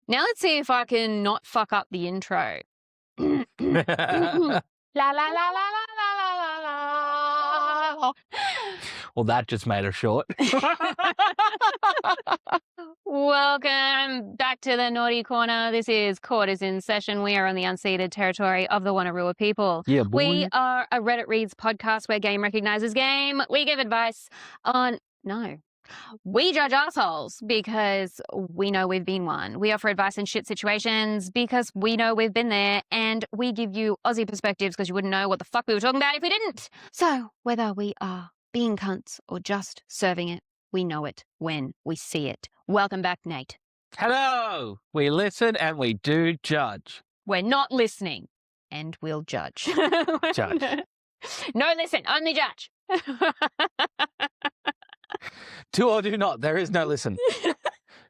Now let's see if I can not fuck up the intro. La la la la la la la la la. Well, that just made her short. Welcome back to the Naughty Corner. This is Court is in Session. We are on the unceded territory of the Wanneroo people. Yeah, boy. We are a Reddit Reads podcast where game recognizes game. We give advice on... No. We judge assholes because we know we've been one. We offer advice in shit situations because we know we've been there. And we give you Aussie perspectives because you wouldn't know what the fuck we were talking about if we didn't. So whether we are being cunts or just serving it, we know it when we see it. Welcome back, Nate. Hello. We listen and we do judge. We're not listening and we'll judge. Judge. No listen, only judge. Do or do not, there is no listen.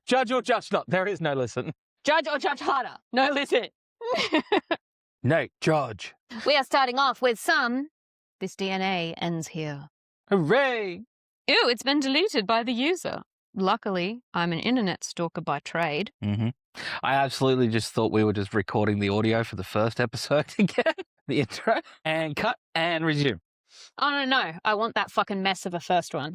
Judge or judge not, there is no listen. Judge or judge harder, no listen. Nate, judge. We are starting off with some. This DNA ends here. Hooray. Ew, it's been deleted by the user. Luckily, I'm an internet stalker by trade. Mm-hmm. I absolutely just thought we were just recording the audio for the first episode again. The intro. And cut and resume. Oh, no. I want that fucking mess of a first one.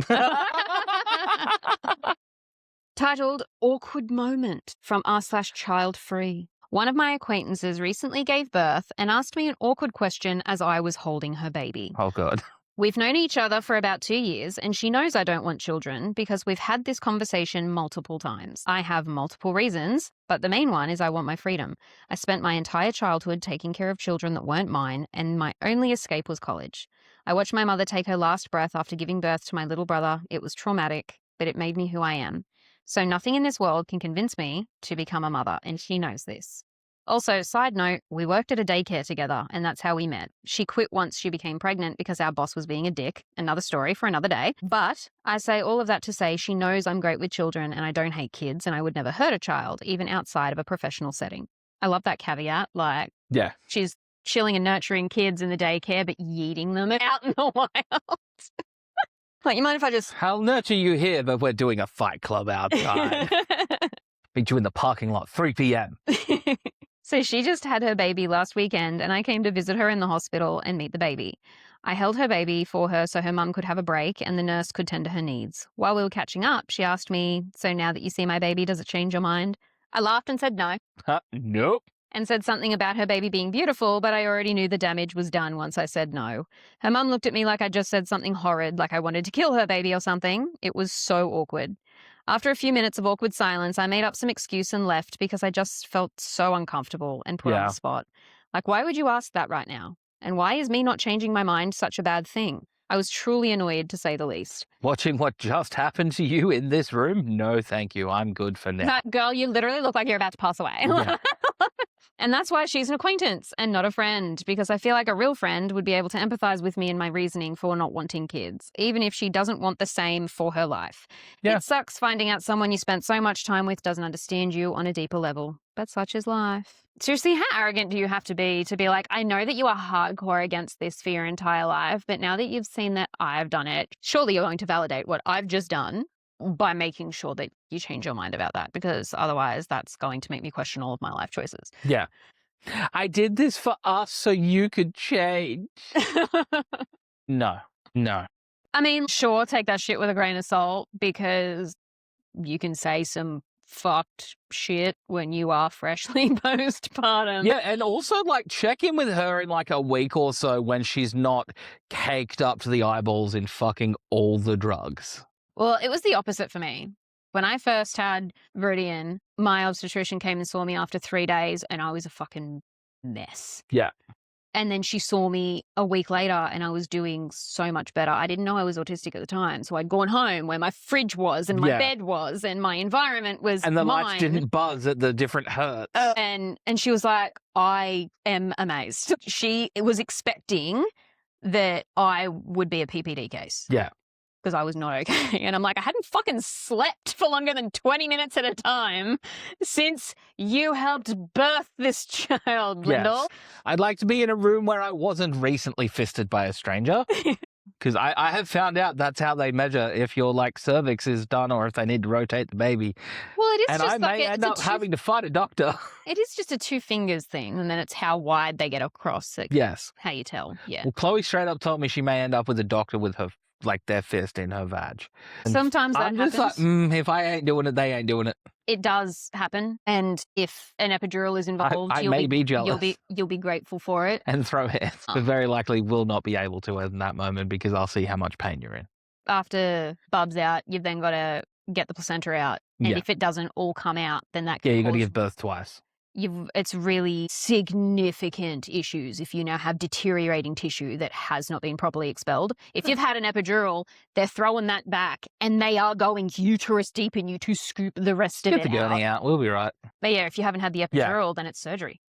Titled Awkward Moment from r/Childfree. One of my acquaintances recently gave birth and asked me an awkward question as I was holding her baby. Oh, God. We've known each other for about 2 years, and she knows I don't want children because we've had this conversation multiple times. I have multiple reasons, but the main one is I want my freedom. I spent my entire childhood taking care of children that weren't mine, and my only escape was college. I watched my mother take her last breath after giving birth to my little brother. It was traumatic, but it made me who I am. So nothing in this world can convince me to become a mother, and she knows this. Also, side note, we worked at a daycare together, and that's how we met. She quit once she became pregnant because our boss was being a dick. Another story for another day. But I say all of that to say she knows I'm great with children and I don't hate kids and I would never hurt a child, even outside of a professional setting. I love that caveat. Like, yeah, she's chilling and nurturing kids in the daycare, but yeeting them out in the wild. Like, you mind if I just... I'll nurture you here, but we're doing a fight club outside. Meet you in the parking lot, 3 p.m. So she just had her baby last weekend and I came to visit her in the hospital and meet the baby. I held her baby for her so her mum could have a break and the nurse could tend to her needs. While we were catching up, she asked me, so now that you see my baby, does it change your mind? I laughed and said no. Nope. And said something about her baby being beautiful, but I already knew the damage was done once I said no. Her mum looked at me like I just said something horrid, like I wanted to kill her baby or something. It was so awkward. After a few minutes of awkward silence, I made up some excuse and left because I just felt so uncomfortable and put on the spot. Like, why would you ask that right now? And why is me not changing my mind such a bad thing? I was truly annoyed, to say the least. Watching what just happened to you in this room? No, thank you. I'm good for now. That girl, you literally look like you're about to pass away. Yeah. And that's why she's an acquaintance and not a friend, because I feel like a real friend would be able to empathize with me and my reasoning for not wanting kids, even if she doesn't want the same for her life. Yeah. It sucks finding out someone you spent so much time with doesn't understand you on a deeper level, but such is life. Seriously, how arrogant do you have to be like, I know that you are hardcore against this for your entire life, but now that you've seen that I've done it, surely you're going to validate what I've just done by making sure that you change your mind about that, because otherwise that's going to make me question all of my life choices. Yeah. I did this for us so you could change. No. I mean, sure, take that shit with a grain of salt, because you can say some fucked shit when you are freshly postpartum. Yeah, and also, like, check in with her in, like, a week or so when she's not caked up to the eyeballs in fucking all the drugs. Well, it was the opposite for me. When I first had Viridian, my obstetrician came and saw me after 3 days and I was a fucking mess. Yeah. And then she saw me a week later and I was doing so much better. I didn't know I was autistic at the time. So I'd gone home where my fridge was and my bed was and my environment was and the mine. lights didn't buzz at the different hertz. And she was like, I am amazed. She was expecting that I would be a PPD case. Yeah. Because I was not okay. And I'm like, I hadn't fucking slept for longer than 20 minutes at a time since you helped birth this child, Lyndall. Yes. I'd like to be in a room where I wasn't recently fisted by a stranger. Because I have found out that's how they measure if your like cervix is done or if they need to rotate the baby. Well, it is And just I like may end up having to fight a doctor. it is just a 2 fingers thing, and then it's how wide they get across. Like, Yes. how you tell. Yeah. Well, Chloe straight up told me she may end up with a doctor with her like their fist in her vag. And Sometimes that I'm just happens. like, if I ain't doing it, they ain't doing it. It does happen, and if an epidural is involved, I may be jealous. You'll be grateful for it. And throw hands, but very likely will not be able to in that moment because I'll see how much pain you're in. After Bub's out, you've then got to get the placenta out, and Yeah. if it doesn't all come out, then that Yeah, can you got to cause give birth twice. it's really significant issues if you now have deteriorating tissue that has not been properly expelled. If you've had an epidural, they're throwing that back and they are going uterus deep in you to scoop the rest of Get it the gurney out. We'll be right. But yeah, if you haven't had the epidural, then it's surgery.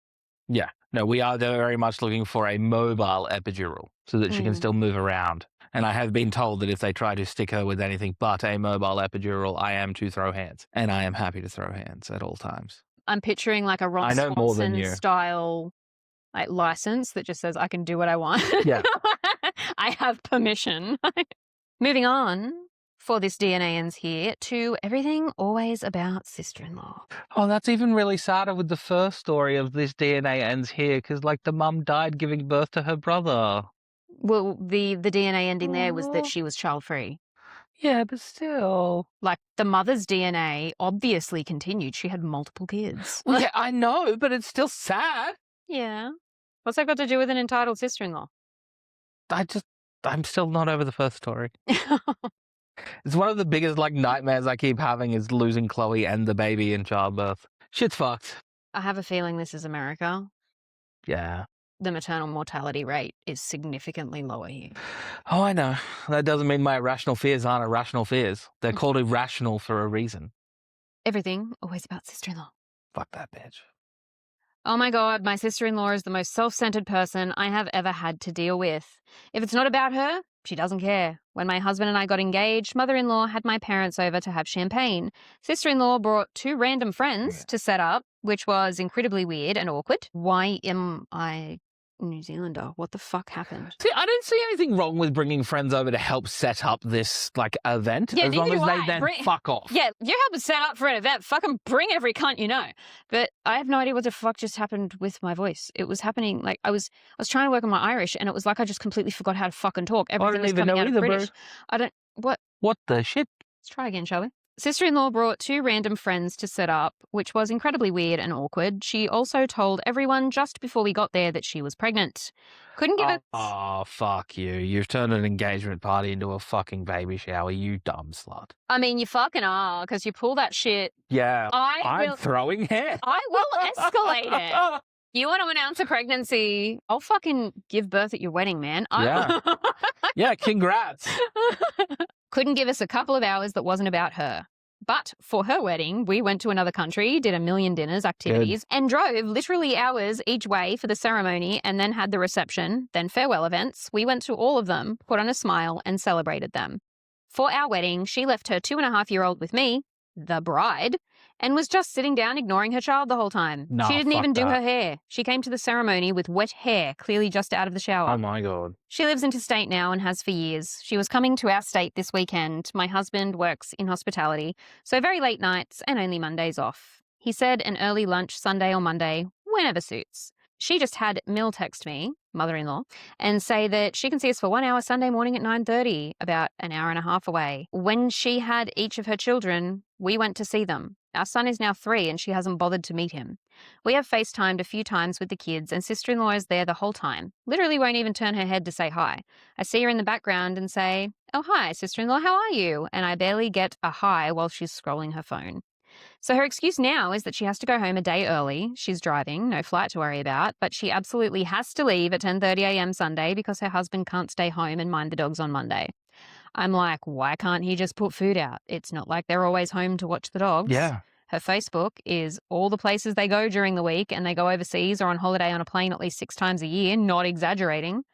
Yeah. No, we are very much looking for a mobile epidural so that she can still move around. And I have been told that if they try to stick her with anything but a mobile epidural, I am to throw hands. And I am happy to throw hands at all times. I'm picturing like a Ron I know more than Swanson you. style like license that just says I can do what I want. Yeah. I have permission. Moving on, for this DNA ends here, to everything always about sister-in-law. Oh, that's even really sadder with the first story of this DNA ends here because, like, the mum died giving birth to her brother. Well, the DNA ending there was that she was child-free. Yeah, but still. Like, the mother's DNA obviously continued. She had multiple kids. Well, yeah, I know, but it's still sad. Yeah. What's that got to do with an entitled sister-in-law? I'm still not over the first story. It's one of the biggest, like, nightmares I keep having is losing Chloe and the baby in childbirth. Shit's fucked. I have a feeling this is America. Yeah. The maternal mortality rate is significantly lower here. Oh, I know. That doesn't mean my irrational fears aren't irrational fears. They're called irrational for a reason. Everything always about sister-in-law. Fuck that bitch. Oh my God, my sister-in-law is the most self-centered person I have ever had to deal with. If it's not about her, she doesn't care. When my husband and I got engaged, mother-in-law had my parents over to have champagne. Sister-in-law brought 2 random friends to set up, which was incredibly weird and awkward. Why am I New Zealander? What the fuck happened? See, I don't see anything wrong with bringing friends over to help set up this, like, event, Yeah, as long neither as do they I. then fuck off. Yeah, you help us set up for an event. Fucking bring every cunt you know. But I have no idea what the fuck just happened with my voice. It was happening, like, I was trying to work on my Irish, and it was like I just completely forgot how to fucking talk. Everything was coming out of British. What the shit? Let's try again, shall we? Sister-in-law brought 2 random friends to set up, which was incredibly weird and awkward. She also told everyone just before we got there that she was pregnant. Couldn't give it. Oh, fuck you. You've turned an engagement party into a fucking baby shower, you dumb slut. I mean, you fucking are, because you pull that shit. Yeah, I'm throwing hands. I will escalate it. You want to announce a pregnancy? I'll fucking give birth at your wedding, man. Yeah. Yeah, congrats. Couldn't give us a couple of hours that wasn't about her. But for her wedding, we went to another country, did a million dinners, activities, and drove literally hours each way for the ceremony and then had the reception, then farewell events. We went to all of them, put on a smile, and celebrated them. For our wedding, she left her 2.5-year-old with me, the bride, and was just sitting down ignoring her child the whole time. Nah, she didn't fuck even do that. her hair. She came to the ceremony with wet hair, clearly just out of the shower. Oh my God. She lives interstate now and has for years. She was coming to our state this weekend. My husband works in hospitality, so very late nights and only Mondays off. He said an early lunch Sunday or Monday, whenever suits. She just had Mill text me, mother-in-law, and say that she can see us for 1 hour Sunday morning at 9:30, about an hour and a half away. When she had each of her children, we went to see them. Our son is now 3 and she hasn't bothered to meet him. We have FaceTimed a few times with the kids and sister-in-law is there the whole time. Literally won't even turn her head to say hi. I see her in the background and say, "Oh, hi, sister-in-law, how are you?" And I barely get a hi while she's scrolling her phone. So her excuse now is that she has to go home a day early. She's driving, no flight to worry about, but she absolutely has to leave at 10:30 a.m. Sunday because her husband can't stay home and mind the dogs on Monday. I'm like, why can't he just put food out? It's not like they're always home to watch the dogs. Yeah. Her Facebook is all the places they go during the week, and they go overseas or on holiday on a plane at least 6 times a year, not exaggerating.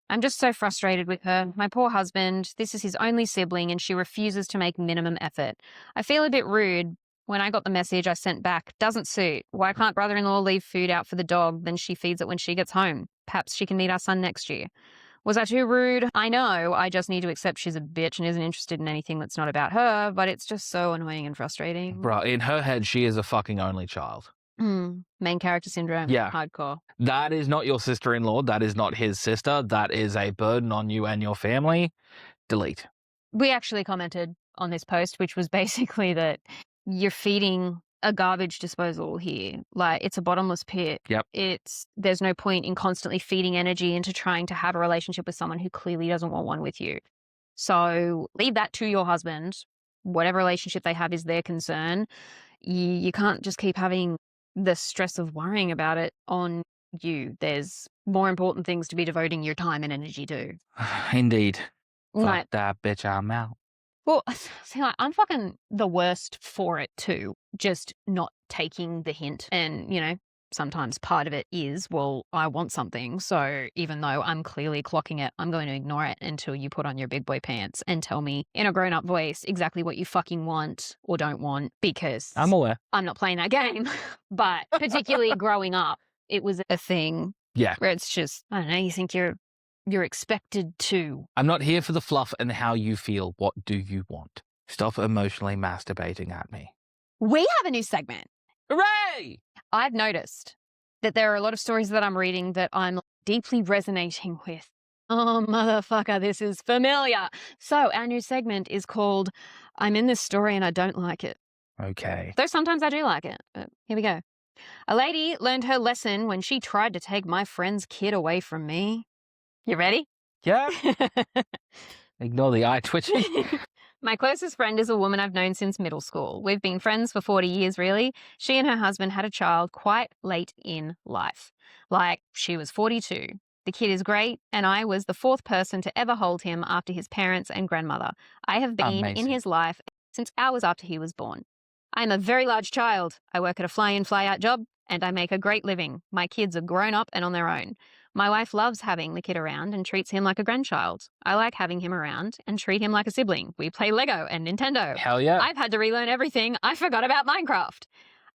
I'm just so frustrated with her. My poor husband, this is his only sibling, and she refuses to make minimum effort. I feel a bit rude. When I got the message I sent back, doesn't suit. Why can't brother-in-law leave food out for the dog, then she feeds it when she gets home? Perhaps she can meet our son next year. Was I too rude? I know. I just need to accept she's a bitch and isn't interested in anything that's not about her, but it's just so annoying and frustrating. Bro, in her head, she is a fucking only child. Main character syndrome. Yeah. Hardcore. That is not your sister-in-law. That is not his sister. That is a burden on you and your family. Delete. We actually commented on this post, which was basically that you're feeding a garbage disposal here. Like, it's a bottomless pit. Yep. There's no point in constantly feeding energy into trying to have a relationship with someone who clearly doesn't want one with you. So leave that to your husband. Whatever relationship they have is their concern. You can't just keep having the stress of worrying about it on you. There's more important things to be devoting your time and energy to. Indeed. Like, Fuck that bitch, I'm out. well, see, like, I'm fucking the worst for it too. Just not taking the hint. And, sometimes part of it is, well, I want something. So even though I'm clearly clocking it, I'm going to ignore it until you put on your big boy pants and tell me in a grown up voice exactly what you fucking want or don't want, because I'm aware. I'm not playing that game. But particularly growing up, it was a thing. Yeah. Where it's just, I don't know, you think you're expected to. I'm not here for the fluff and how you feel. What do you want? Stop emotionally masturbating at me. We have a new segment. Hooray! I've noticed that there are a lot of stories that I'm reading that I'm deeply resonating with. Oh, motherfucker, this is familiar. So our new segment is called I'm in this story and I don't like it. Okay. Though sometimes I do like it. But here we go. A lady learned her lesson when she tried to take my friend's kid away from me. You ready? Yeah. Ignore the eye twitching. My closest friend is a woman I've known since middle school. We've been friends for 40 years, really. She and her husband had a child quite late in life. Like, she was 42. The kid is great, and I was the fourth person to ever hold him after his parents and grandmother. I have been in his life since hours after he was born. I am a very large child. I work at a fly-in, fly-out job, and I make a great living. My kids are grown up and on their own. My wife loves having the kid around and treats him like a grandchild. I like having him around and treat him like a sibling. We play Lego and Nintendo. Hell yeah. I've had to relearn everything. I forgot about Minecraft.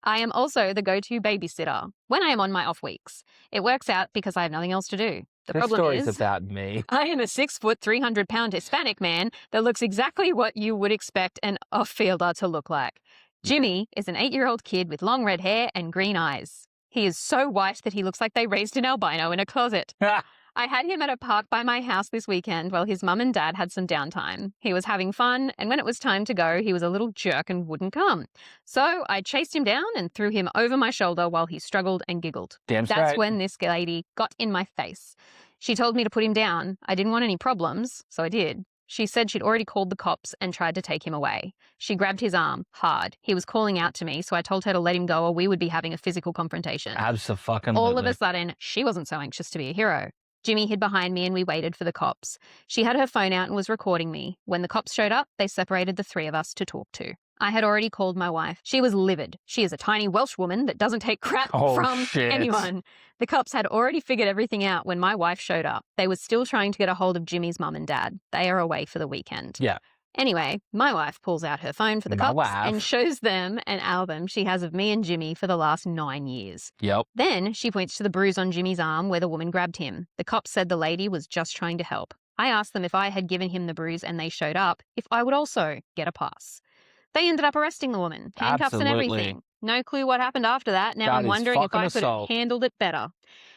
I am also the go-to babysitter when I am on my off weeks. It works out because I have nothing else to do. The problem story's is about me. I am a 6 foot, 300-pound Hispanic man that looks exactly what you would expect an off-fielder to look like. Jimmy is an 8-year-old kid with long red hair and green eyes. He is so white that he looks like they raised an albino in a closet. I had him at a park by my house this weekend while his mum and dad had some downtime. He was having fun, and when it was time to go, he was a little jerk and wouldn't come. So I chased him down and threw him over my shoulder while he struggled and giggled. Damn straight. That's when this lady got in my face. She told me to put him down. I didn't want any problems, so I did. She said she'd already called the cops and tried to take him away. She grabbed his arm hard. He was calling out to me, so I told her to let him go or we would be having a physical confrontation. Abso-fucking-lutely. All of a sudden, she wasn't so anxious to be a hero. Jimmy hid behind me and we waited for the cops. She had her phone out and was recording me. When the cops showed up, they separated the three of us to talk to. I had already called my wife. She was livid. She is a tiny Welsh woman that doesn't take crap from anyone. The cops had already figured everything out when my wife showed up. They were still trying to get a hold of Jimmy's mum and dad. They are away for the weekend. Yeah. Anyway, my wife pulls out her phone for the cops and shows them an album she has of me and Jimmy for the last 9 years. Yep. Then she points to the bruise on Jimmy's arm where the woman grabbed him. The cops said the lady was just trying to help. I asked them if I had given him the bruise and they showed up, if I would also get a pass. They ended up arresting the woman, handcuffs and everything. No clue what happened after that. Now I'm wondering if I could have handled it better.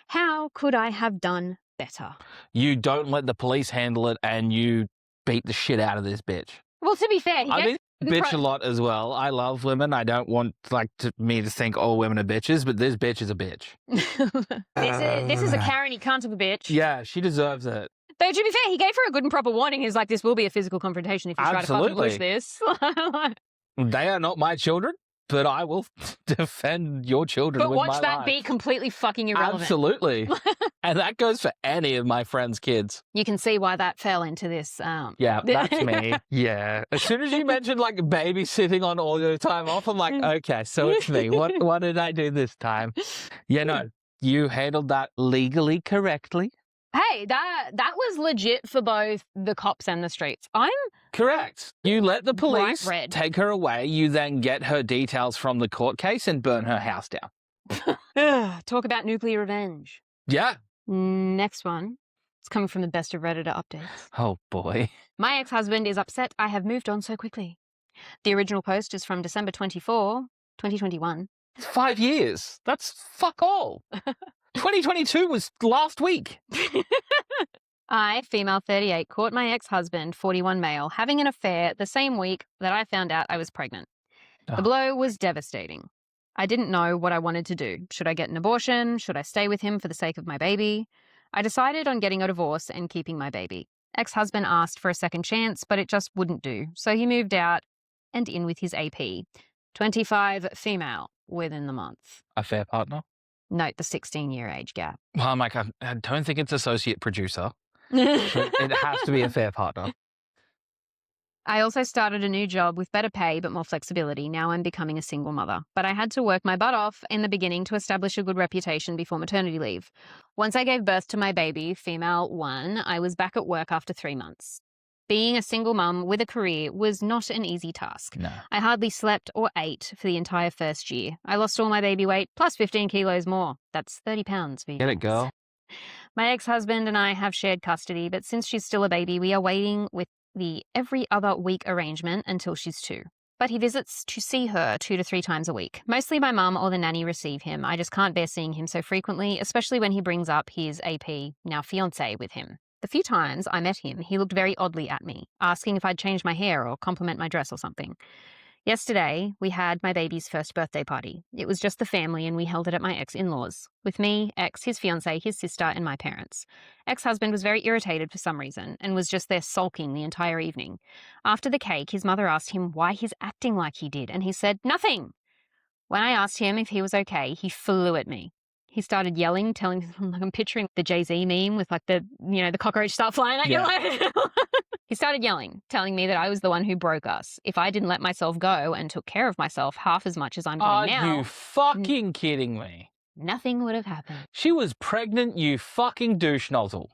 How could I have done better? You don't let the police handle it and you beat the shit out of this bitch. Well, to be fair, I mean, bitch a lot as well. I love women. I don't want me to think all women are bitches, but this bitch is a bitch. this is a Karen-y cunt of a bitch. Yeah, she deserves it. Though, to be fair, he gave her a good and proper warning. He's like, this will be a physical confrontation if you try to fucking push this. They are not my children, but I will defend your children with my life. But watch that be completely fucking irrelevant. Absolutely. And that goes for any of my friends' kids. You can see why that fell into this. Yeah, that's me. Yeah. As soon as you mentioned like babysitting on all your time off, I'm like, okay, so it's me. What did I do this time? Yeah, no, you handled that legally correctly. Hey, that was legit for both the cops and the streets. I'm correct. You let the police red. Take her away. You then get her details from the court case and burn her house down. Talk about nuclear revenge. Yeah. Next one. It's coming from the best of Redditor updates. Oh, boy. My ex-husband is upset I have moved on so quickly. The original post is from December 24, 2021. It's 5 years. That's fuck all. 2022 was last week. I, female 38, caught my ex-husband, 41 male, having an affair the same week that I found out I was pregnant. The blow was devastating. I didn't know what I wanted to do. Should I get an abortion? Should I stay with him for the sake of my baby? I decided on getting a divorce and keeping my baby. Ex-husband asked for a second chance, but it just wouldn't do. So he moved out and in with his AP. 25 female within the month. A fair partner? Note the 16-year age gap. Well, I'm like, I don't think it's associate producer. It has to be a fair partner. I also started a new job with better pay but more flexibility. Now I'm becoming a single mother. But I had to work my butt off in the beginning to establish a good reputation before maternity leave. Once I gave birth to my baby, female 1, I was back at work after 3 months. Being a single mum with a career was not an easy task. No. I hardly slept or ate for the entire first year. I lost all my baby weight plus 15 kilos more. That's 30 pounds for you. Get it, girl. My ex-husband and I have shared custody, but since she's still a baby, we are waiting with the every other week arrangement until she's 2. But he visits to see her 2 to 3 times a week. Mostly my mum or the nanny receive him. I just can't bear seeing him so frequently, especially when he brings up his AP, now fiancé, with him. The few times I met him, he looked very oddly at me, asking if I'd change my hair or compliment my dress or something. Yesterday, we had my baby's first birthday party. It was just the family and we held it at my ex-in-laws. With me, ex, his fiancé, his sister, and my parents. Ex-husband was very irritated for some reason and was just there sulking the entire evening. After the cake, his mother asked him why he's acting like he did, and he said, "Nothing." When I asked him if he was okay, he flew at me. He started yelling, telling me, like, I'm picturing the Jay-Z meme with like the cockroach start flying at you. He started yelling, telling me that I was the one who broke us. If I didn't let myself go and took care of myself half as much as I'm doing now. Are you fucking kidding me? Nothing would have happened. She was pregnant, you fucking douche nozzle.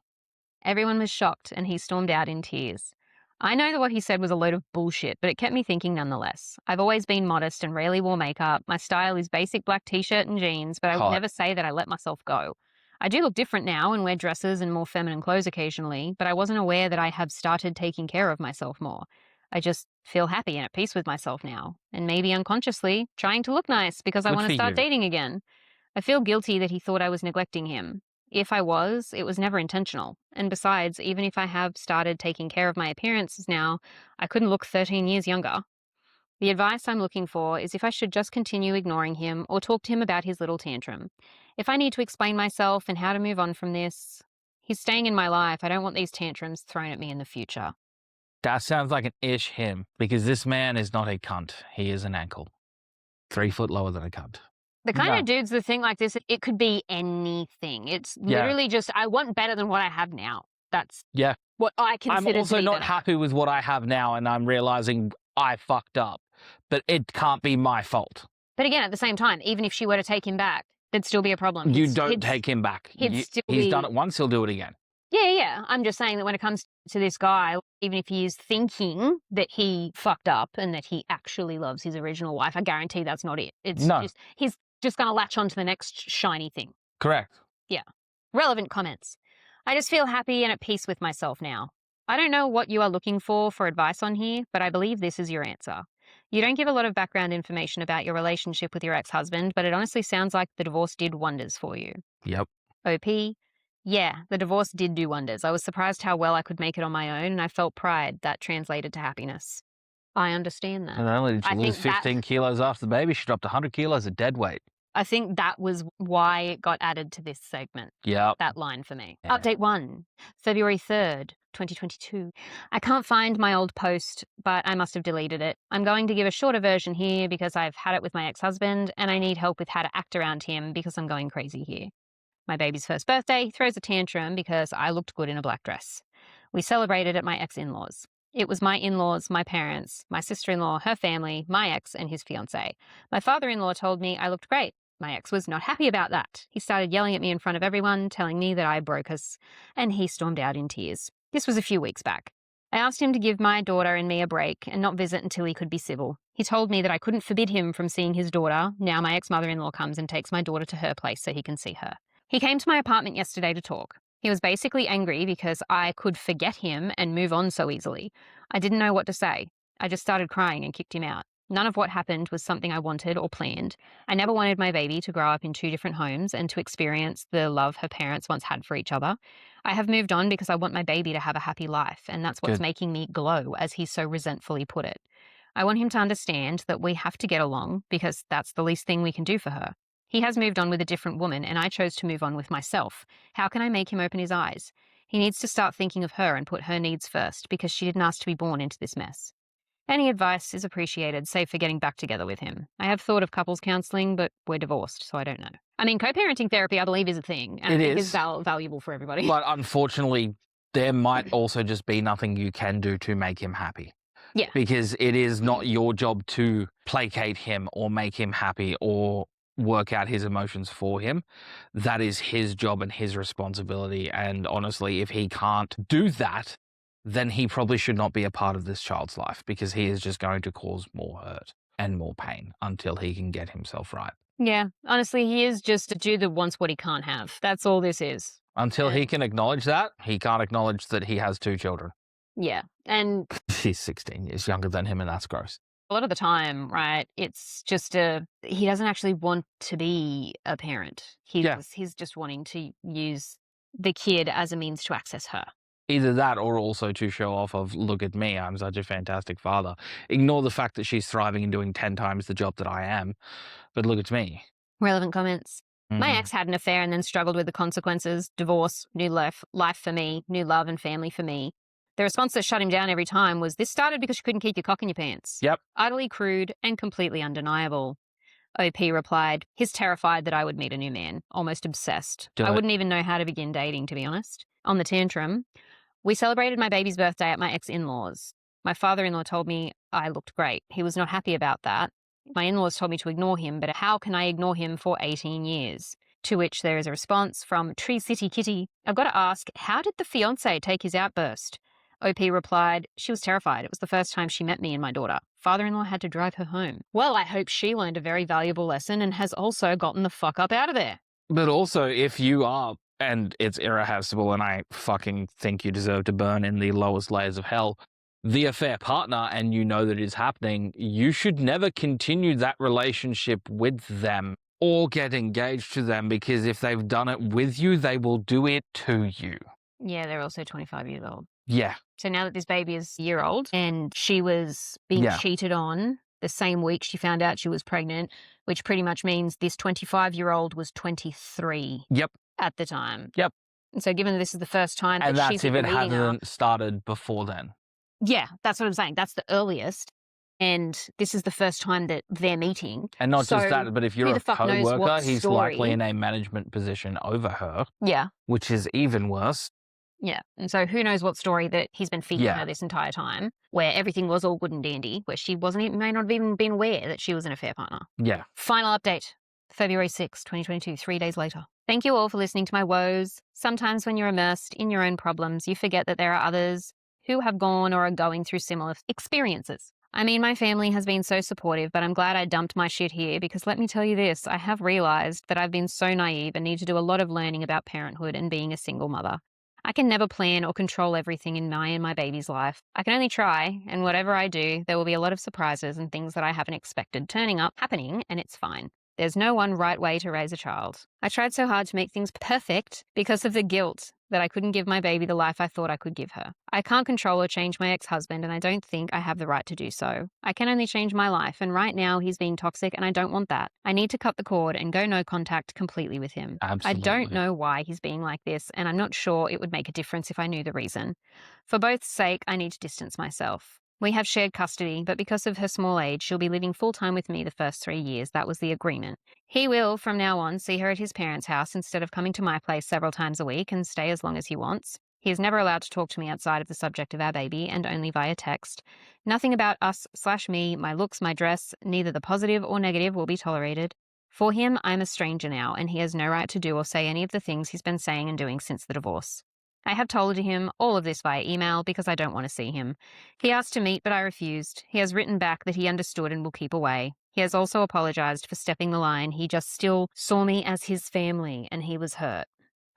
Everyone was shocked and he stormed out in tears. I know that what he said was a load of bullshit, but it kept me thinking nonetheless. I've always been modest and rarely wore makeup. My style is basic black t-shirt and jeans, but I would never say that I let myself go. I do look different now and wear dresses and more feminine clothes occasionally, but I wasn't aware that I have started taking care of myself more. I just feel happy and at peace with myself now, and maybe unconsciously trying to look nice because I want to start dating again. I feel guilty that he thought I was neglecting him. If I was, it was never intentional. And besides, even if I have started taking care of my appearances now, I couldn't look 13 years younger. The advice I'm looking for is if I should just continue ignoring him or talk to him about his little tantrum. If I need to explain myself and how to move on from this. He's staying in my life. I don't want these tantrums thrown at me in the future. That sounds like an ish him, because this man is not a cunt. He is an ankle. 3 foot lower than a cunt. The kind of dudes that think like this, it could be anything. It's literally just, I want better than what I have now. That's what I consider. I'm also not better. happy with what I have now, and I'm realizing I fucked up. But it can't be my fault. But again, at the same time, even if she were to take him back, there'd still be a problem. You don't take him back. He's done it once, he'll do it again. Yeah. I'm just saying that when it comes to this guy, even if he is thinking that he fucked up and that he actually loves his original wife, I guarantee that's not it. He's just going to latch on to the next shiny thing. Correct. Yeah. Relevant comments. I just feel happy and at peace with myself now. I don't know what you are looking for advice on here, but I believe this is your answer. You don't give a lot of background information about your relationship with your ex-husband, but it honestly sounds like the divorce did wonders for you. Yep. OP, yeah, the divorce did do wonders. I was surprised how well I could make it on my own, and I felt pride that translated to happiness. I understand that. And not only did she lose 15 kilos after the baby, she dropped 100 kilos of dead weight. I think that was why it got added to this segment. Yeah. That line for me. Yeah. Update 1, February 3rd, 2022. I can't find my old post, but I must have deleted it. I'm going to give a shorter version here because I've had it with my ex-husband and I need help with how to act around him because I'm going crazy here. My baby's first birthday, throws a tantrum because I looked good in a black dress. We celebrated at my ex-in-laws. It was my in-laws, my parents, my sister-in-law, her family, my ex, and his fiancé. My father-in-law told me I looked great. My ex was not happy about that. He started yelling at me in front of everyone, telling me that I broke us, and he stormed out in tears. This was a few weeks back. I asked him to give my daughter and me a break and not visit until he could be civil. He told me that I couldn't forbid him from seeing his daughter. Now my ex-mother-in-law comes and takes my daughter to her place so he can see her. He came to my apartment yesterday to talk. He was basically angry because I could forget him and move on so easily. I didn't know what to say. I just started crying and kicked him out. None of what happened was something I wanted or planned. I never wanted my baby to grow up in two different homes and to experience the love her parents once had for each other. I have moved on because I want my baby to have a happy life, and that's what's Good. making me glow, as he so resentfully put it. I want him to understand that we have to get along because that's the least thing we can do for her. He has moved on with a different woman, and I chose to move on with myself. How can I make him open his eyes? He needs to start thinking of her and put her needs first because she didn't ask to be born into this mess. Any advice is appreciated, save for getting back together with him. I have thought of couples counseling, but we're divorced, so I don't know. I mean, co-parenting therapy, I believe, is a thing, and It I think is is. valuable for everybody. But unfortunately, there might also just be nothing you can do to make him happy. Yeah. Because it is not your job to placate him or make him happy or work out his emotions for him. That is his job and his responsibility. And honestly, if he can't do that, then he probably should not be a part of this child's life, because he is just going to cause more hurt and more pain until he can get himself right. Yeah, honestly, he is just a dude that wants what he can't have. That's all this is. Until he And can acknowledge that, he can't acknowledge that he has 2 children. yeah, and She's 16 years younger than him, and that's gross. a lot of the time, right, it's just he doesn't actually want to be a parent. Yeah. He's just wanting to use the kid as a means to access her. Either that, or also to show off of, look at me, I'm such a fantastic father. Ignore the fact that she's thriving and doing 10 times the job that I am, but look at me. Relevant comments. My Mm. ex had an affair and then struggled with the consequences: divorce, new life for me, new love and family for me. The response that shut him down every time was, "This started because you couldn't keep your cock in your pants." Yep. Utterly crude and completely undeniable. OP replied, "He's terrified that I would meet a new man, almost obsessed. Do I it. wouldn't even know how to begin dating, to be honest." On the tantrum, we celebrated my baby's birthday at my ex-in-laws. My father-in-law told me I looked great. He was not happy about that. My in-laws told me to ignore him, but how can I ignore him for 18 years? To which there is a response from Tree City Kitty. I've got to ask, how did the fiancé take his outburst? OP replied, she was terrified. It was the first time she met me and my daughter. Father-in-law had to drive her home. Well, I hope she learned a very valuable lesson and has also gotten the fuck up out of there. But also, if you are, and it's irreversible, and I fucking think you deserve to burn in the lowest layers of hell, the affair partner, and you know that it's happening, you should never continue that relationship with them or get engaged to them, because if they've done it with you, they will do it to you. Yeah, they're also 25 years old. Yeah. So now that this baby is a year old and she was being cheated on the same week she found out she was pregnant, which pretty much means this 25-year-old was 23 Yep. at the time. Yep. And so given that this is the first time And that that's she's if it meeting her, hasn't started before then. yeah, that's what I'm saying. That's the earliest. And this is the first time that they're meeting. And not just So that, but if who you're the a fuck knows what co-worker, he's likely story- in a management position over her, Yeah. which is even worse. Yeah. And so who knows what story that he's been feeding Yeah. her this entire time, where everything was all good and dandy, where she may not have even been aware that she was an affair partner. Yeah. Final update, February 6, 2022, 3 days later. Thank you all for listening to my woes. Sometimes when you're immersed in your own problems, you forget that there are others who have gone or are going through similar experiences. I mean, my family has been so supportive, but I'm glad I dumped my shit here, because let me tell you this, I have realized that I've been so naive and need to do a lot of learning about parenthood and being a single mother. I can never plan or control everything in my and my baby's life. I can only try, and whatever I do, there will be a lot of surprises and things that I haven't expected turning up, happening, and it's fine. There's no one right way to raise a child. I tried so hard to make things perfect because of the guilt that I couldn't give my baby the life I thought I could give her. I can't control or change my ex-husband, and I don't think I have the right to do so. I can only change my life, and right now he's being toxic, and I don't want that. I need to cut the cord and go no contact completely with him. Absolutely. I don't know why he's being like this, and I'm not sure it would make a difference if I knew the reason. For both sake, I need to distance myself. We have shared custody, but because of her small age, she'll be living full-time with me the first 3 years. That was the agreement. He will, from now on, see her at his parents' house instead of coming to my place several times a week and stay as long as he wants. He is never allowed to talk to me outside of the subject of our baby, and only via text. Nothing about us/me, my looks, my dress, neither the positive or negative will be tolerated. For him, I'm a stranger now, and he has no right to do or say any of the things he's been saying and doing since the divorce. I have told him all of this via email because I don't want to see him. He asked to meet, but I refused. He has written back that he understood and will keep away. He has also apologized for stepping the line. He just still saw me as his family, and he was hurt.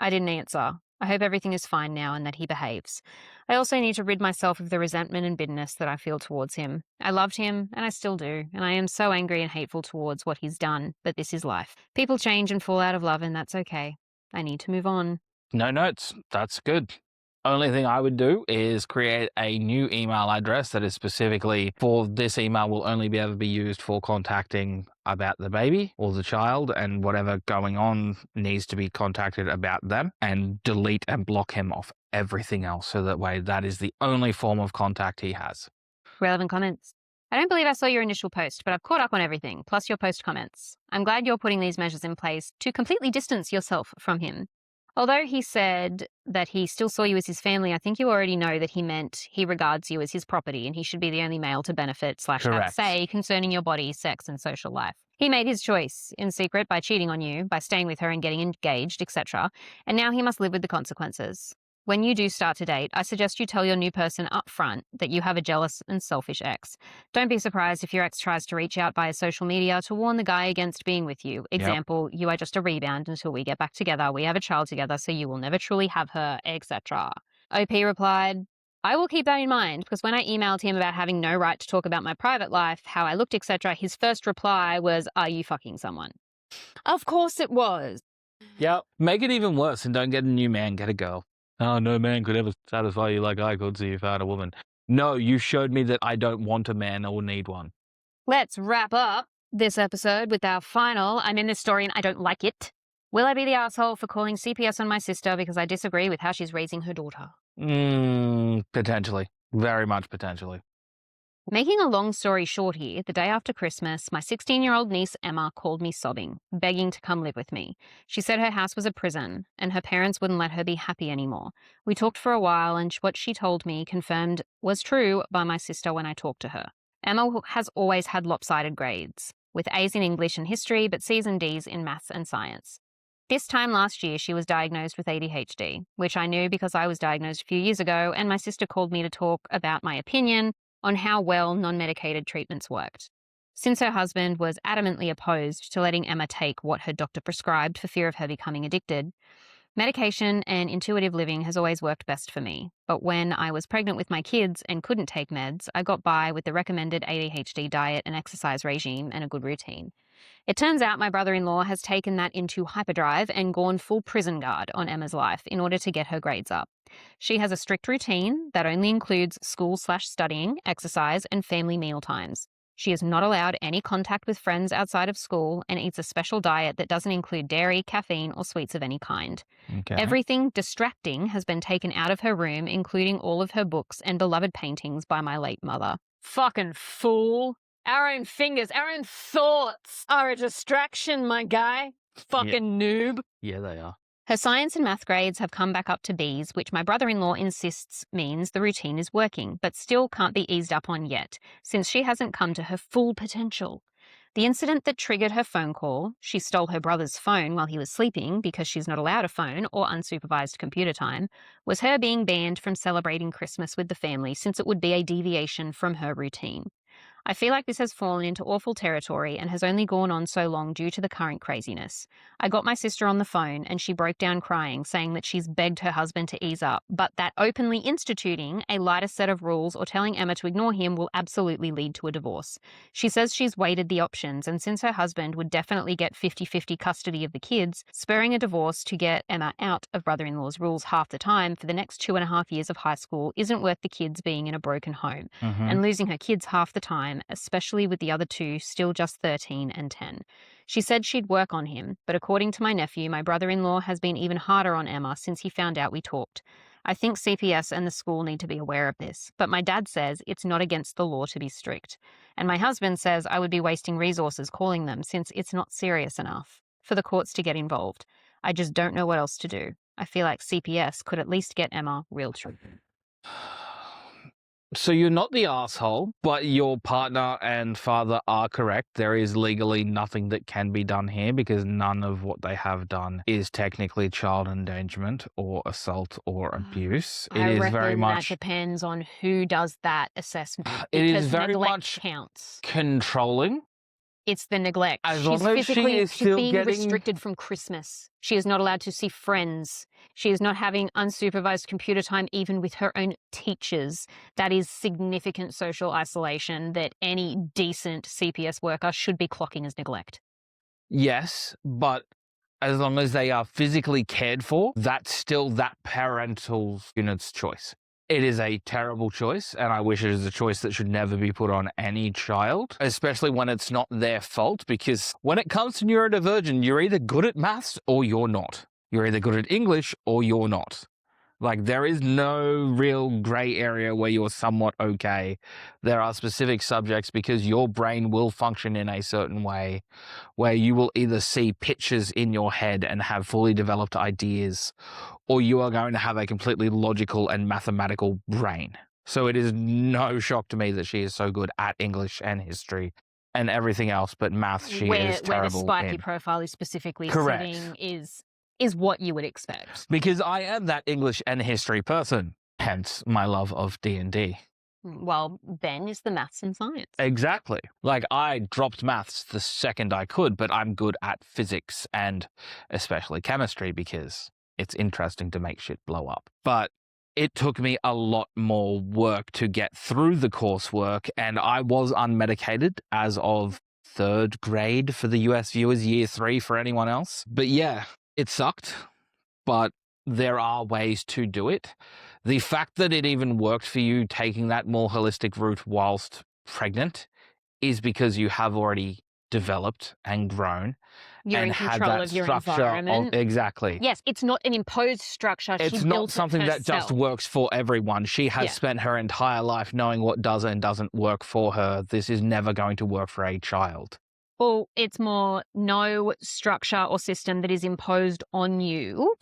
I didn't answer. I hope everything is fine now and that he behaves. I also need to rid myself of the resentment and bitterness that I feel towards him. I loved him, and I still do, and I am so angry and hateful towards what he's done, but this is life. People change and fall out of love, and that's okay. I need to move on. No notes. That's good. Only thing I would do is create a new email address that is specifically for this email will only be able to be used for contacting about the baby or the child, and whatever going on needs to be contacted about them, and delete and block him off everything else so that way that is the only form of contact he has. Relevant comments. I don't believe I saw your initial post, but I've caught up on everything, plus your post comments. I'm glad you're putting these measures in place to completely distance yourself from him. Although he said that he still saw you as his family, I think you already know that he meant he regards you as his property and he should be the only male to benefit / have Correct. say concerning your body, sex, and social life. He made his choice in secret by cheating on you, by staying with her and getting engaged, etc. And now he must live with the consequences. When you do start to date, I suggest you tell your new person up front that you have a jealous and selfish ex. Don't be surprised if your ex tries to reach out via social media to warn the guy against being with you. Example, you are just a rebound until we get back together. We have a child together, so you will never truly have her, etc. OP replied, I will keep that in mind, because when I emailed him about having no right to talk about my private life, how I looked, etc., his first reply was, are you fucking someone? Of course it was. Yep. Make it even worse and don't get a new man, get a girl. Oh, no man could ever satisfy you like I could, so you found a woman. No, you showed me that I don't want a man or need one. Let's wrap up this episode with our final, I'm in this story and I don't like it. Will I be the asshole for calling CPS on my sister because I disagree with how she's raising her daughter? Potentially. Very much potentially. Making a long story short here, the day after Christmas, my 16-year-old niece Emma called me sobbing, begging to come live with me. She said her house was a prison and her parents wouldn't let her be happy anymore. We talked for a while and what she told me confirmed was true by my sister when I talked to her. Emma has always had lopsided grades, with A's in English and history but C's and D's in maths and science. This time last year, she was diagnosed with ADHD, which I knew because I was diagnosed a few years ago, and my sister called me to talk about my opinion on how well non-medicated treatments worked. Since her husband was adamantly opposed to letting Emma take what her doctor prescribed for fear of her becoming addicted, medication and intuitive living has always worked best for me. But when I was pregnant with my kids and couldn't take meds, I got by with the recommended ADHD diet and exercise regime and a good routine. It turns out my brother-in-law has taken that into hyperdrive and gone full prison guard on Emma's life in order to get her grades up. She has a strict routine that only includes school/studying, exercise, and family meal times. She is not allowed any contact with friends outside of school and eats a special diet that doesn't include dairy, caffeine, or sweets of any kind. Okay. Everything distracting has been taken out of her room, including all of her books and beloved paintings by my late mother. Fucking fool. Our own fingers, our own thoughts are a distraction, my guy. Fucking noob. Yeah, they are. Her science and math grades have come back up to B's, which my brother-in-law insists means the routine is working, but still can't be eased up on yet, since she hasn't come to her full potential. The incident that triggered her phone call, she stole her brother's phone while he was sleeping because she's not allowed a phone or unsupervised computer time, was her being banned from celebrating Christmas with the family since it would be a deviation from her routine. I feel like this has fallen into awful territory and has only gone on so long due to the current craziness. I got my sister on the phone and she broke down crying, saying that she's begged her husband to ease up, but that openly instituting a lighter set of rules or telling Emma to ignore him will absolutely lead to a divorce. She says she's weighed the options, and since her husband would definitely get 50-50 custody of the kids, spurring a divorce to get Emma out of brother-in-law's rules half the time for the next 2.5 years of high school isn't worth the kids being in a broken home, and losing her kids half the time, especially with the other two still just 13 and 10. She said she'd work on him, but according to my nephew, my brother-in-law has been even harder on Emma since he found out we talked. I think CPS and the school need to be aware of this, but my dad says it's not against the law to be strict. And my husband says I would be wasting resources calling them since it's not serious enough for the courts to get involved. I just don't know what else to do. I feel like CPS could at least get Emma real treatment. So you're not the asshole, but your partner and father are correct. There is legally nothing that can be done here because none of what they have done is technically child endangerment or assault or abuse. I It is reckon very much that depends on who does that assessment. it is because very neglect much counts. controlling. It's the neglect. As long as she is she's still being getting restricted from Christmas. She is not allowed to see friends. She is not having unsupervised computer time even with her own teachers. That is significant social isolation that any decent CPS worker should be clocking as neglect. Yes, but as long as they are physically cared for, that's still that parental unit's choice. It is a terrible choice, and I wish it is a choice that should never be put on any child, especially when it's not their fault, because when it comes to neurodivergent, you're either good at maths or you're not. You're either good at English or you're not. Like, there is no real gray area where you're somewhat okay. There are specific subjects because your brain will function in a certain way where you will either see pictures in your head and have fully developed ideas, or you are going to have a completely logical and mathematical brain. So it is no shock to me that she is so good at English and history and everything else, but math she is Where the terrible spiky in. profile is specifically Correct. sitting is what you would expect. Because I am that English and history person, hence my love of D&D. Well, Ben is the maths and science. Exactly. Like, I dropped maths the second I could, but I'm good at physics and especially chemistry because it's interesting to make shit blow up. But it took me a lot more work to get through the coursework, and I was unmedicated as of 3rd grade for the US viewers, year 3 for anyone else. But yeah, it sucked, but there are ways to do it. The fact that it even worked for you taking that more holistic route whilst pregnant is because you have already developed and grown. You're and in had control that of your structure environment. Exactly. Yes, it's not an imposed structure. She It's built not it something that just herself. works for everyone. She has Yeah. spent her entire life knowing what does and doesn't work for her. This is never going to work for a child. Well, it's more no structure or system that is imposed on you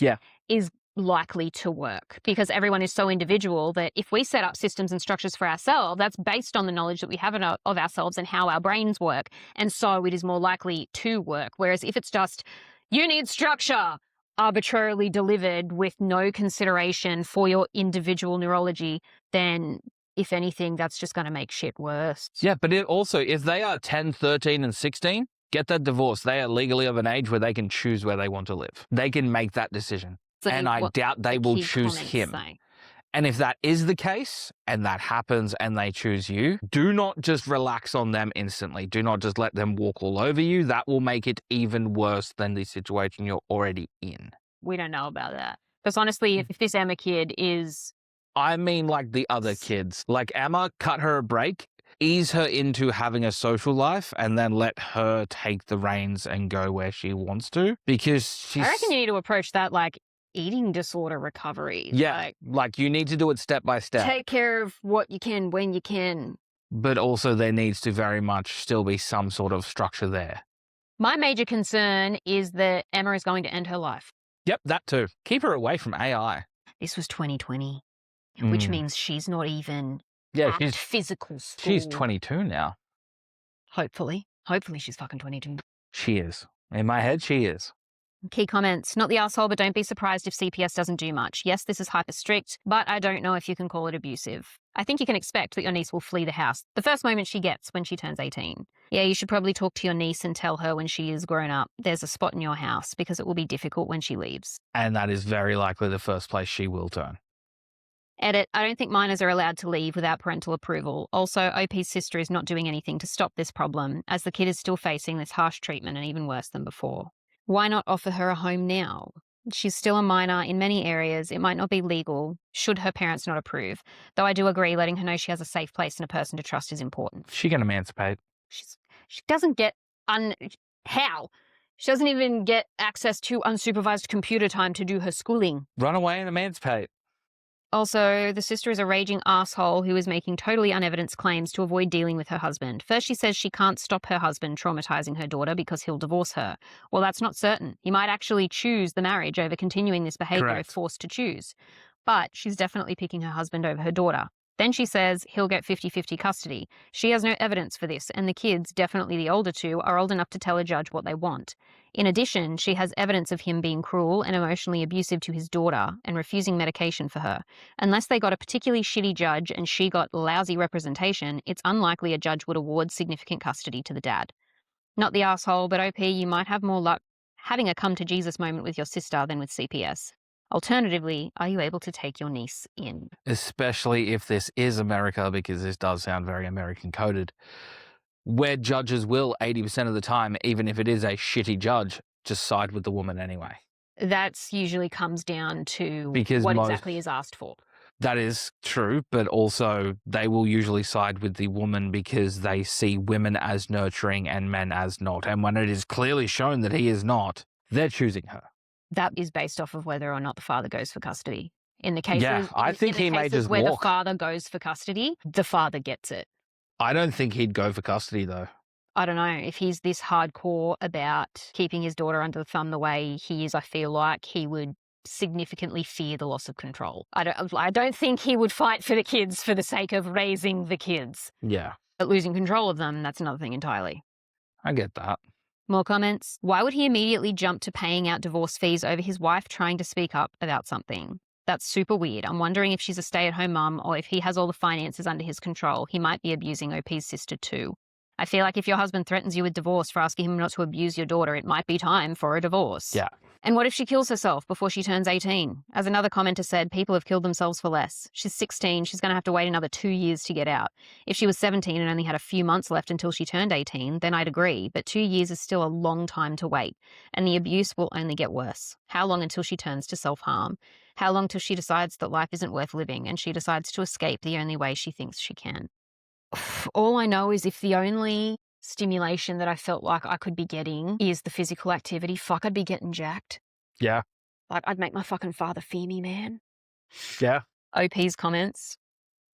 is likely to work because everyone is so individual that if we set up systems and structures for ourselves, that's based on the knowledge that we have of ourselves and how our brains work. And so it is more likely to work. Whereas if it's just, you need structure, arbitrarily delivered with no consideration for your individual neurology, then if anything, that's just going to make shit worse. Yeah, but it also, if they are 10, 13, and 16, get that divorce. They are legally of an age where they can choose where they want to live. They can make that decision. And I doubt they will choose him. And if that is the case, and that happens and they choose you, do not just relax on them instantly. Do not just let them walk all over you. That will make it even worse than the situation you're already in. We don't know about that. Because honestly, if this Emma kid is... I mean like the other kids. Like Emma, cut her a break, ease her into having a social life, and then let her take the reins and go where she wants to. Because she's... I reckon you need to approach that like eating disorder recovery. Yeah, like you need to do it step by step. Take care of what you can when you can. But also there needs to very much still be some sort of structure there. My major concern is that Emma is going to end her life. Yep, that too. Keep her away from AI. This was 2020, which means she's not even at physical school. She's 22 now. Hopefully. Hopefully she's fucking 22. She is. In my head, she is. Key comments. Not the asshole, but don't be surprised if CPS doesn't do much. Yes, this is hyper strict, but I don't know if you can call it abusive. I think you can expect that your niece will flee the house the first moment she gets when she turns 18. Yeah, you should probably talk to your niece and tell her when she is grown up there's a spot in your house because it will be difficult when she leaves. And that is very likely the first place she will turn. Edit. I don't think minors are allowed to leave without parental approval. Also, OP's sister is not doing anything to stop this problem, as the kid is still facing this harsh treatment and even worse than before. Why not offer her a home now? She's still a minor in many areas. It might not be legal, should her parents not approve. Though I do agree letting her know she has a safe place and a person to trust is important. She can emancipate. She doesn't get how? She doesn't even get access to unsupervised computer time to do her schooling. Run away and emancipate. Also, the sister is a raging asshole who is making totally unevidenced claims to avoid dealing with her husband. First, she says she can't stop her husband traumatizing her daughter because he'll divorce her. Well, that's not certain. He might actually choose the marriage over continuing this behavior if forced to choose. But she's definitely picking her husband over her daughter. Then she says he'll get 50-50 custody. She has no evidence for this, and the kids, definitely the older two, are old enough to tell a judge what they want. In addition, she has evidence of him being cruel and emotionally abusive to his daughter and refusing medication for her. Unless they got a particularly shitty judge and she got lousy representation, it's unlikely a judge would award significant custody to the dad. Not the asshole, but OP, you might have more luck having a come to Jesus moment with your sister than with CPS. Alternatively, are you able to take your niece in? Especially if this is America, because this does sound very American coded, where judges will 80% of the time, even if it is a shitty judge, just side with the woman anyway. That's usually comes down to Because what exactly is asked for. That is true, but also they will usually side with the woman because they see women as nurturing and men as not. And when it is clearly shown that he is not, they're choosing her. That is based off of whether or not the father goes for custody. In the Yeah, cases, I think in the he may cases just where walk. the father goes for custody, the father gets it. I don't think he'd go for custody, though. I don't know. If he's this hardcore about keeping his daughter under the thumb the way he is, I feel like he would significantly fear the loss of control. I don't think he would fight for the kids for the sake of raising the kids. Yeah, But losing control of them, that's another thing entirely. I get that. More comments. Why would he immediately jump to paying out divorce fees over his wife trying to speak up about something? That's super weird. I'm wondering if she's a stay-at-home mum or if he has all the finances under his control. He might be abusing OP's sister too. I feel like if your husband threatens you with divorce for asking him not to abuse your daughter, it might be time for a divorce. Yeah. And what if she kills herself before she turns 18? As another commenter said, people have killed themselves for less. She's 16. She's going to have to wait another 2 years to get out. If she was 17 and only had a few months left until she turned 18, then I'd agree. But 2 years is still a long time to wait. And the abuse will only get worse. How long until she turns to self-harm? How long till she decides that life isn't worth living and she decides to escape the only way she thinks she can? All I know is if the only stimulation that I felt like I could be getting is the physical activity, fuck, I'd be getting jacked. Yeah. Like, I'd make my fucking father fear me, man. Yeah. OP's comments.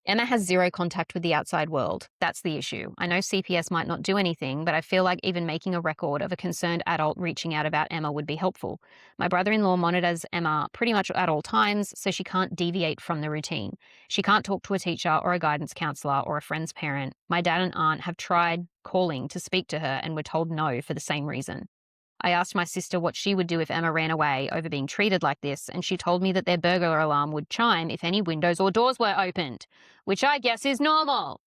Emma has zero contact with the outside world. That's the issue. I know CPS might not do anything, but I feel like even making a record of a concerned adult reaching out about Emma would be helpful. My brother-in-law monitors Emma pretty much at all times, so she can't deviate from the routine. She can't talk to a teacher or a guidance counselor or a friend's parent. My dad and aunt have tried calling to speak to her and were told no for the same reason. I asked my sister what she would do if Emma ran away over being treated like this, and she told me that their burglar alarm would chime if any windows or doors were opened, which I guess is normal.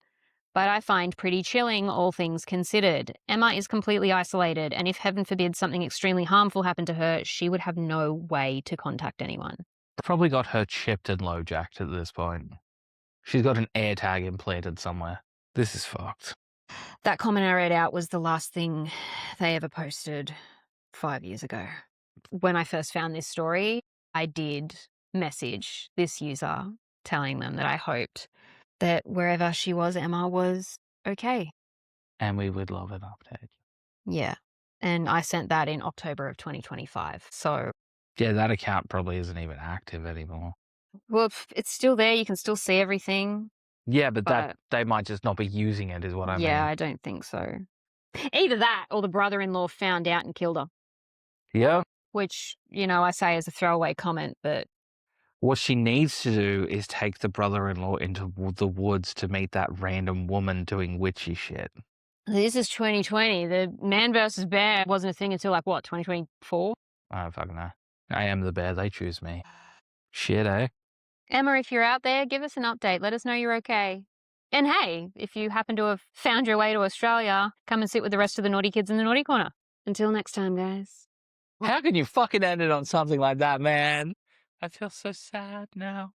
But I find pretty chilling, all things considered. Emma is completely isolated, and if heaven forbid something extremely harmful happened to her, she would have no way to contact anyone. Probably got her chipped and low jacked at this point. She's got an air tag implanted somewhere. This is fucked. That comment I read out was the last thing they ever posted 5 years ago. When I first found this story, I did message this user telling them that I hoped that wherever she was, Emma was okay. And we would love an update. Yeah. And I sent that in October of 2025. So, Yeah, that account probably isn't even active anymore. well, it's still there. You can still see everything. Yeah, but that they might just not be using it, is what I mean. Yeah, I don't think so. Either that or the brother-in-law found out and killed her. Yeah. Which, I say as a throwaway comment, but What she needs to do is take the brother-in-law into the woods to meet that random woman doing witchy shit. this is 2020. The man versus bear wasn't a thing until 2024? I don't fucking know. I am the bear, they choose me. Shit, eh? Emma, if you're out there, give us an update. Let us know you're okay. And hey, if you happen to have found your way to Australia, come and sit with the rest of the naughty kids in the naughty corner. Until next time, guys. How can you fucking end it on something like that, man? I feel so sad now.